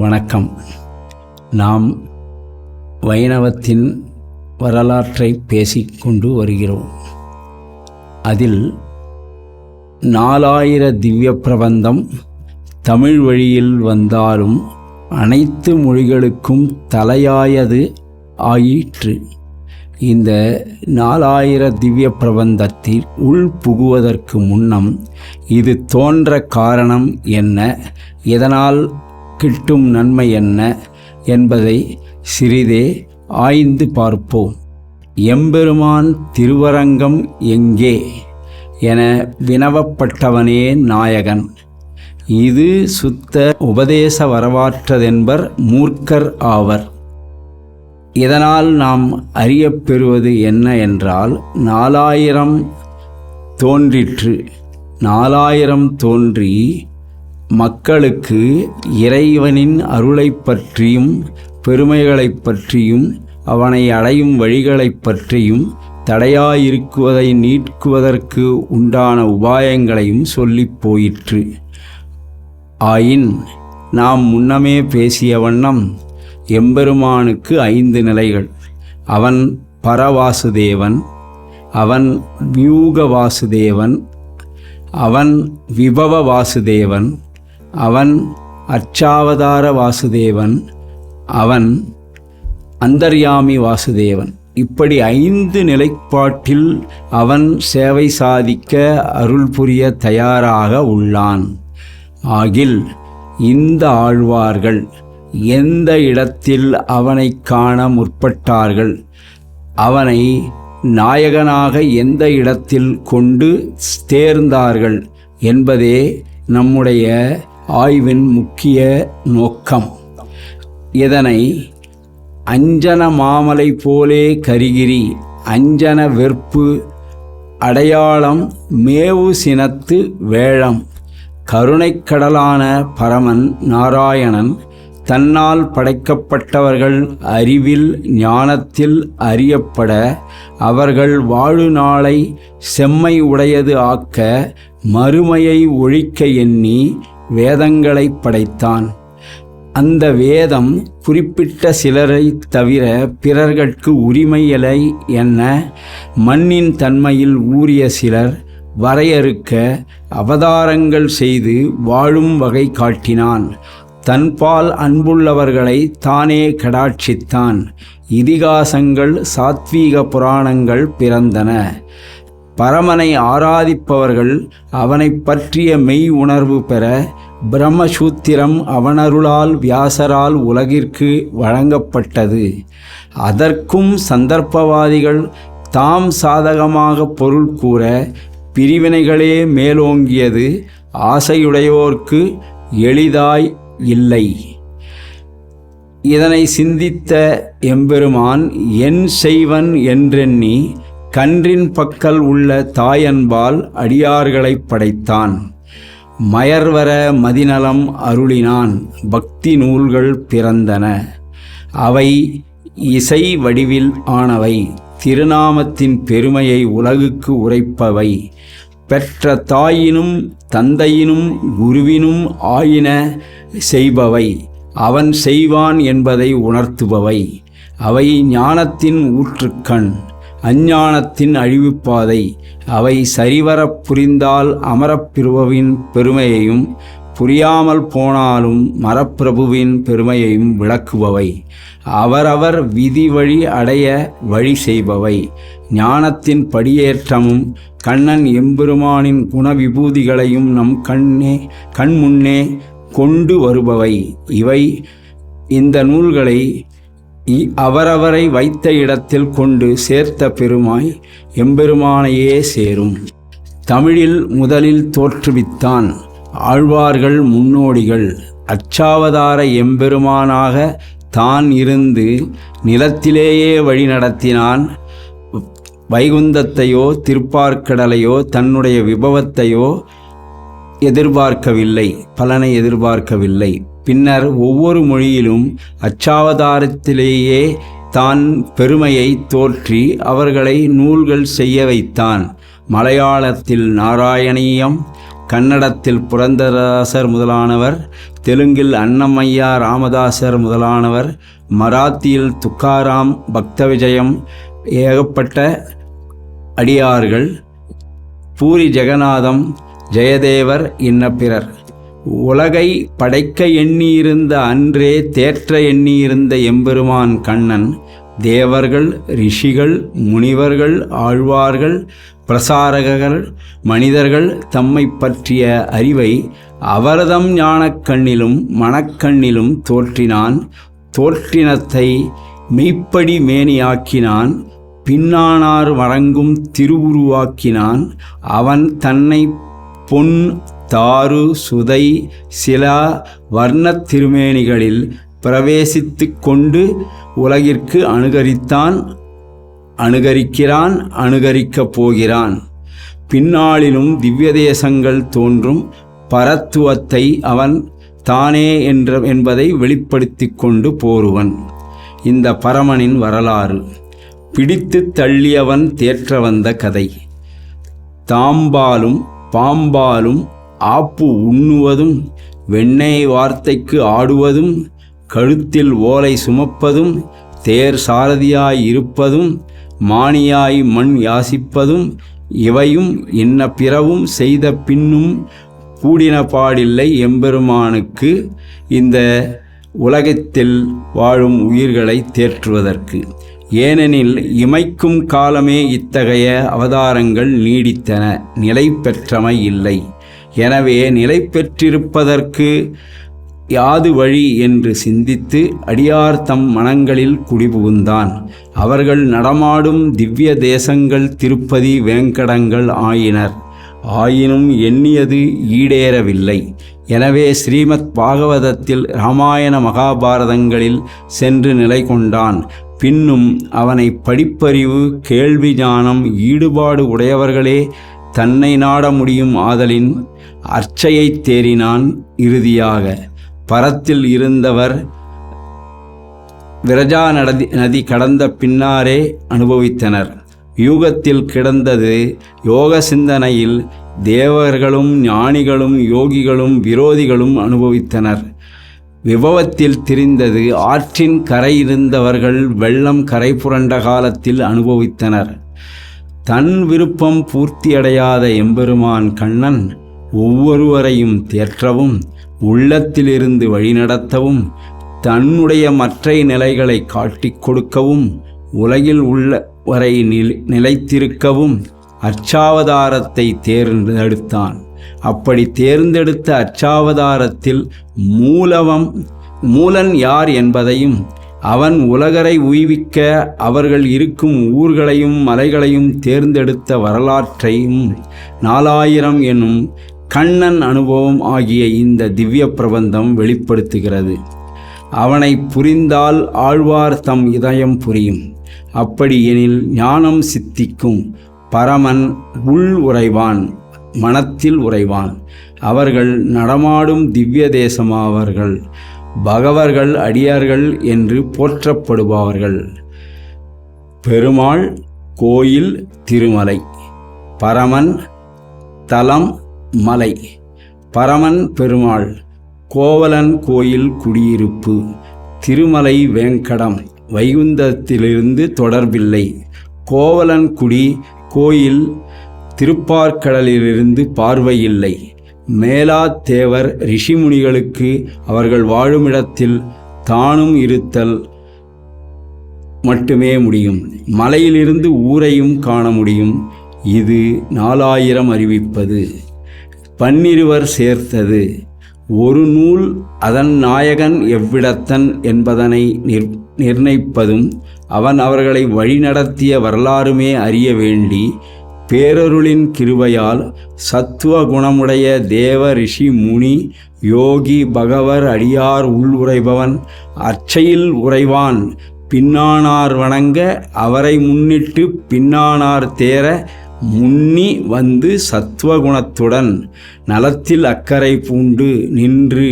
வணக்கம். நாம் வைணவத்தின் வரலாற்றை பேசிக்கொண்டு வருகிறோம். அதில் 4000 திவ்ய பிரபந்தம் தமிழ் வழியில் வந்தாலும் அனைத்து மொழிகளுக்கும் தலையாயது ஆயிற்று. இந்த 4000 திவ்ய பிரபந்தத்தில் உள் புகுவதற்கு முன்னம் இது தோன்ற காரணம் என்ன, இதனால் கிட்டும் நன்மை என்ன என்பதை சிறிதே ஆய்ந்து பார்ப்போம். எம்பெருமான் திருவரங்கம் எங்கே என வினவப்பட்டவனே நாயகன். இது சுத்த உபதேச வரவாற்றதென்பர் மூர்க்கர் ஆவர். இதனால் நாம் அறியப்பெறுவது என்ன என்றால், 4000 தோன்றிற்று. 4000 தோன்றி மக்களுக்கு இறைவனின் அருளைப் பற்றியும் பெருமைகளைப் பற்றியும் அவனை அடையும் வழிகளைப் பற்றியும் தடையாயிருக்குவதை நீக்குவதற்கு உண்டான உபாயங்களையும் சொல்லிப் போயிற்று. ஆயின் நாம் முன்னமே பேசிய வண்ணம் எம்பெருமானுக்கு 5 நிலைகள். அவன் பரவாசுதேவன், அவன் வியூக வாசுதேவன், அவன் விபவ வாசுதேவன், அவன் அர்ச்சாவதார வாசுதேவன், அவன் அந்தர்யாமி வாசுதேவன். இப்படி 5 நிலைப்பாட்டில் அவன் சேவை சாதிக்க அருள் புரிய தயாராக உள்ளான். ஆகில் இந்த ஆழ்வார்கள் எந்த இடத்தில் அவனை காண முற்பட்டார்கள், அவனை நாயகனாக எந்த இடத்தில் கொண்டு தேர்ந்தார்கள் என்பதே நம்முடைய ஆய்வின் முக்கிய நோக்கம். இதனை அஞ்சன மாமலை போலே கரிகிரி அஞ்சன வெற்பு அடையாளம் மேவு சினத்து வேழம். கருணைக்கடலான பரமன் நாராயணன் தன்னால் படைக்கப்பட்டவர்கள் அறிவில் ஞானத்தில் அறியப்பட அவர்கள் வாழுநாளை செம்மை உடையது ஆக்க மறுமையை ஒழிக்க எண்ணி வேதங்களை படைத்தான். அந்த வேதம் குறிப்பிட்ட சிலரை தவிர பிறர்கட்கு உரிமையலை என மண்ணின் தன்மையில் ஊறிய சிலர் வரையறுக்க அவதாரங்கள் செய்து வாழும் வகை காட்டினான். தன்பால் அன்புள்ளவர்களை தானே கடாட்சித்தான். இதிகாசங்கள் சாத்வீக புராணங்கள் பிறந்தன. பரமனை ஆராதிப்பவர்கள் அவனை பற்றிய மெய் உணர்வு பெற பிரம்மசூத்திரம் அவனருளால் வியாசரால் உலகிற்கு வழங்கப்பட்டது. அதற்கும் சந்தர்ப்பவாதிகள் தாம் சாதகமாக பொருள் கூற பிரிவினைகளே மேலோங்கியது ஆசையுடையோர்க்கு எளிதாய் இல்லை. இதனை சிந்தித்த எம்பெருமான் என் செய்வன் என்றெண்ணி கன்றின் பக்கல் உள்ள தாயன்பால் அடியார்களை படைத்தான். மயர்வர மதிநலம் அருளினான். பக்தி நூல்கள் பிறந்தன. அவை இசை வடிவில் ஆனவை. திருநாமத்தின் பெருமையை உலகுக்கு உரைப்பவை. பெற்ற தாயினும் தந்தையினும் குருவினும் ஆயின செய்பவை. அவன் செய்வான் என்பதை உணர்த்துபவை. அவை ஞானத்தின் ஊற்றுக்கண், அஞ்ஞானத்தின் அழிவுப்பாதை. அவை சரிவரப் புரிந்தால் அமரப்பிரபுவின் பெருமையையும் புரியாமல் போனாலும் மரப்பிரபுவின் பெருமையையும் விளக்குபவை. அவரவர் விதி வழி அடைய வழி செய்பவை. ஞானத்தின் படியேற்றமும் கண்ணன் எம்பெருமானின் குண விபூதிகளையும் நம் கண்முன்னே கொண்டு வருபவை. இவை இந்த நூல்களை அவரவரை வைத்த இடத்தில் கொண்டு சேர்த்த பெருமாய் எம்பெருமானையே சேரும். தமிழில் முதலில் தோற்றுவித்தான். ஆழ்வார்கள் முன்னோடிகள். அர்ச்சாவதார எம்பெருமானாக தான் இருந்து நிலத்திலேயே வழி நடத்தினான். வைகுந்தத்தையோ திருப்பார்க்கடலையோ தன்னுடைய விபவத்தையோ எதிர்பார்க்கவில்லை, பலனை எதிர்பார்க்கவில்லை. பின்னர் ஒவ்வொரு மொழியிலும் அச்சாவதாரத்திலேயே தான் பெருமையை தோற்றி அவர்களை நூல்கள் செய்ய வைத்தான். மலையாளத்தில் நாராயணீயம், கன்னடத்தில் புரந்தரதாசர் முதலானவர், தெலுங்கில் அன்னமையா ராமதாசர் முதலானவர், மராத்தியில் துக்காராம், பக்த விஜயம், ஏகப்பட்ட அடியார்கள், பூரி ஜெகநாதம், ஜெயதேவர் இன்ன பிறர். உலகை படைக்க எண்ணியிருந்த அன்றே தேற்ற எண்ணியிருந்த எம்பெருமான் கண்ணன் தேவர்கள், ரிஷிகள், முனிவர்கள், ஆழ்வார்கள், பிரசாரகர்கள், மனிதர்கள் தம்மை பற்றிய அறிவை அவரதம் ஞானக்கண்ணிலும் மனக்கண்ணிலும் தோற்றினான். தோற்றினத்தை மெய்ப்படி மேனியாக்கினான். பின்னானார் வணங்கும் திருவுருவாக்கினான். அவன் தன்னை பொன், தாரு, சுதை, சிலா, வர்ணத் திருமேனிகளில் பிரவேசித்து கொண்டு உலகிற்கு அனுகரிக்கிறான், அனுகரிக்கப் போகிறான். பின்னாளிலும் திவ்ய தேசங்கள் தோன்றும். பரத்துவத்தை அவன் தானே என்பதை வெளிப்படுத்தி கொண்டு போருவன். இந்த பரமனின் வரலாறு பிடித்து தள்ளியவன் தேற்ற வந்த கதை. தாம்பாலும் பாம்பாலும் ஆப்பு உண்ணுவதும், வெண்ணெய் வார்த்தைக்கு ஆடுவதும், கழுத்தில் ஓலை சுமப்பதும், தேர் சாரதியாய் இருப்பதும், மானியாய் மண் யாசிப்பதும், இவையும் இன்ன பிறவும் செய்த பின்னும் கூடின பாடில்லை எம்பெருமானுக்கு இந்த உலகத்தில் வாழும் உயிர்களை தேற்றுவதற்கு. ஏனெனில் இமைக்கும் காலமே இத்தகைய அவதாரங்கள் நீடித்தன, நிலை பெற்றமை இல்லை. எனவே நிலை பெற்றிருப்பதற்கு யாது வழி என்று சிந்தித்து அடியார் தம் மனங்களில் குடிபுகுந்தான். அவர்கள் நடமாடும் திவ்ய தேசங்கள் திருப்பதி, வேங்கடங்கள் ஆயினர். ஆயினும் எண்ணியது ஈடேறவில்லை. எனவே ஸ்ரீமத் பாகவதத்தில் இராமாயண மகாபாரதங்களில் சென்று நிலை கொண்டான். பின்னும் அவனை படிப்பறிவு, கேள்வி ஞானம், ஈடுபாடு உடையவர்களே தன்னை நாட முடியும் ஆதலின் அர்ச்சையை தேறினான். இறுதியாக பரத்தில் இருந்தவர் விரஜா நதி கடந்த பின்னாரே அனுபவித்தனர். யூகத்தில் கிடந்தது யோக சிந்தனையில் தேவர்களும் ஞானிகளும் யோகிகளும் விரோதிகளும் அனுபவித்தனர். விபவத்தில் திரிந்தது ஆற்றின் கரை இருந்தவர்கள் வெள்ளம் கரை புரண்ட காலத்தில் அனுபவித்தனர். தன் விருப்பம் பூர்த்தியடையாத எம்பெருமான் கண்ணன் ஒவ்வொருவரையும் தேற்றவும், உள்ளத்திலிருந்து வழிநடத்தவும், தன்னுடைய மற்ற நிலைகளை காட்டிக் கொடுக்கவும், உலகில் உள்ளவரை நிலைத்திருக்கவும் அர்ச்சாவதாரத்தை தேர்ந்தெடுத்தான். அப்படி தேர்ந்தெடுத்த அர்ச்சாவதாரத்தில் மூலன் யார் என்பதையும், அவன் உலகரை உய்விக்க அவர்கள் இருக்கும் ஊர்களையும் மலைகளையும் தேர்ந்தெடுத்த வரலாற்றையும் 4000 எனும் கண்ணன் அனுபவம் ஆகிய இந்த திவ்ய பிரபந்தம் வெளிப்படுத்துகிறது. அவனை புரிந்தால் ஆழ்வார் தம் இதயம் புரியும். அப்படி எனில் ஞானம் சித்திக்கும். பரமன் உள் உறைவான், மனத்தில் உறைவான். அவர்கள் நடமாடும் திவ்ய தேசமாவர்கள். பகவர்கள், அடியார்கள் என்று போற்றப்படுபவர்கள். பெருமாள் கோயில் திருமலை, பரமன் தலம் மலை. பரமன் பெருமாள், கோவலன் கோயில் குடியிருப்பு, திருமலை வேங்கடம், வைகுந்தத்திலிருந்து தொடர்பில்லை. கோவலன் குடி கோயில் திருப்பார்கடலிலிருந்து பார்வையில்லை. மேலாத்தேவர் ரிஷிமுனிகளுக்கு அவர்கள் வாழுமிடத்தில் தானும் இருத்தல் மட்டுமே முடியும். மலையிலிருந்து ஊரையும் காண முடியும். இது 4000 அறிவிப்பது. 12 சேர்த்தது. ஒரு நூல் அதன் நாயகன் எவ்விடத்தன் என்பதனை நிர்ணயிப்பதும், அவன் அவர்களை வழிநடத்திய வரலாறுமே அறிய வேண்டி, பேரருளின் கிருபையால் சத்துவ குணமுடைய தேவ, ரிஷி, முனி, யோகி, பகவர், அடியார் உள் உறைபவன், அர்ச்சையில் உறைவான். பின்னானார் வணங்க அவரை முன்னிட்டு பின்னானார் தேர முன்னி வந்து சத்துவகுணத்துடன் நலத்தில் அக்கறை பூண்டு நின்று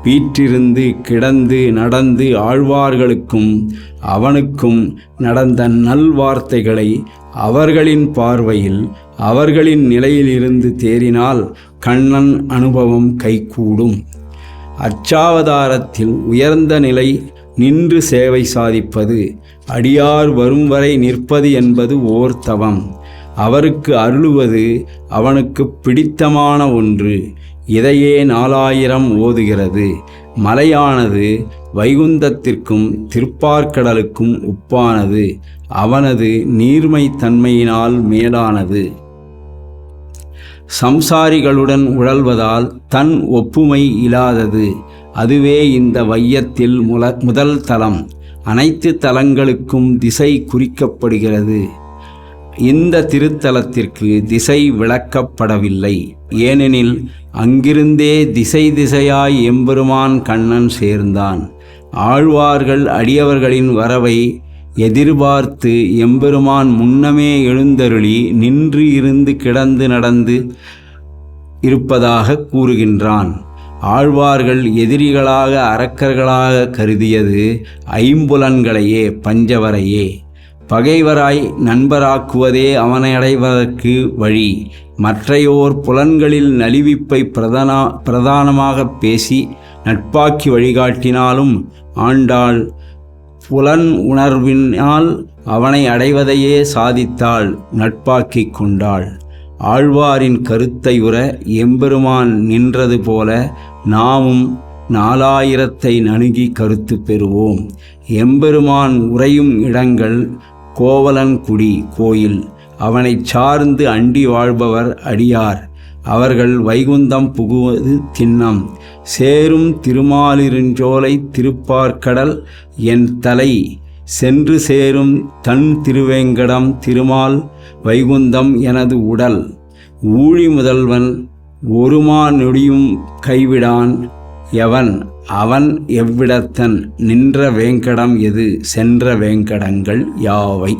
வீற்றிருந்து கிடந்து நடந்து ஆழ்வார்களுக்கும் அவனுக்கும் நடந்த நல்வார்த்தைகளை அவர்களின் பார்வையில் அவர்களின் நிலையிலிருந்து தேறினால் கண்ணன் அனுபவம் கைகூடும். அச்சாவதாரத்தில் உயர்ந்த நிலை நின்று சேவை சாதிப்பது, அடியார் வரும் வரை நிற்பது என்பது ஓர் தவம். அவருக்கு அருளுவது அவனுக்கு பிடித்தமான ஒன்று. இதையே 4000 ஓதுகிறது. மலையானது வைகுந்தத்திற்கும் திருப்பார்க்கடலுக்கும் ஒப்பானது. அவனது நீர்மை தன்மையினால் மேலானது. சம்சாரிகளுடன் உழல்வதால் தன் ஒப்புமை இல்லாதது. அதுவே இந்த வையத்தில் முதல் தலம். அனைத்து தலங்களுக்கும் திசை குறிக்கப்படுகிறது. இந்த திருத்தலத்திற்கு திசை விளக்கப்படவில்லை. ஏனெனில் அங்கிருந்தே திசை திசையாய் எம்பெருமான் கண்ணன் சேர்ந்தான். ஆழ்வார்கள் அடியவர்களின் வரவை எதிர்பார்த்து எம்பெருமான் முன்னமே எழுந்தருளி நின்று இருந்து கிடந்து நடந்து இருப்பதாக கூறுகின்றான். ஆழ்வார்கள் எதிரிகளாக அரக்கர்களாக கருதியது ஐம்புலன்களையே, பஞ்சவரையே. பகைவராய் நண்பராக்குவதே அவனை அடைவதற்கு வழி. மற்றையோர் புலன்களில் நலிவிப்பை பிரதானமாக பேசி நட்பாக்கி வழிகாட்டினாலும் ஆண்டாள் புலன் உணர்வினால் அவனை அடைவதையே சாதித்தாள், நட்பாக்கி கொண்டாள். ஆழ்வாரின் கருத்தை உற எம்பெருமான் நின்றது போல நாமும் 4000 நணுகி கருத்து பெறுவோம். எம்பெருமான் உறையும் இடங்கள் கோவலன்குடி கோயில். அவனை சார்ந்து அண்டி வாழ்பவர் அடியார். அவர்கள் வைகுந்தம் புகுவது திண்ணம். சேரும் திருமாலிருஞ்சோலை திருப்பார்க்கடல் என் தலை. சென்று சேரும் தன் திருவேங்கடம் திருமால் வைகுந்தம் எனது உடல். ஊழி முதல்வன் ஒருமா நொடியும் கைவிடான் எவன். அவன் எவ்விடத்தன் நின்ற வேங்கடம் எது. சென்ற வேங்கடங்கள் யாவை.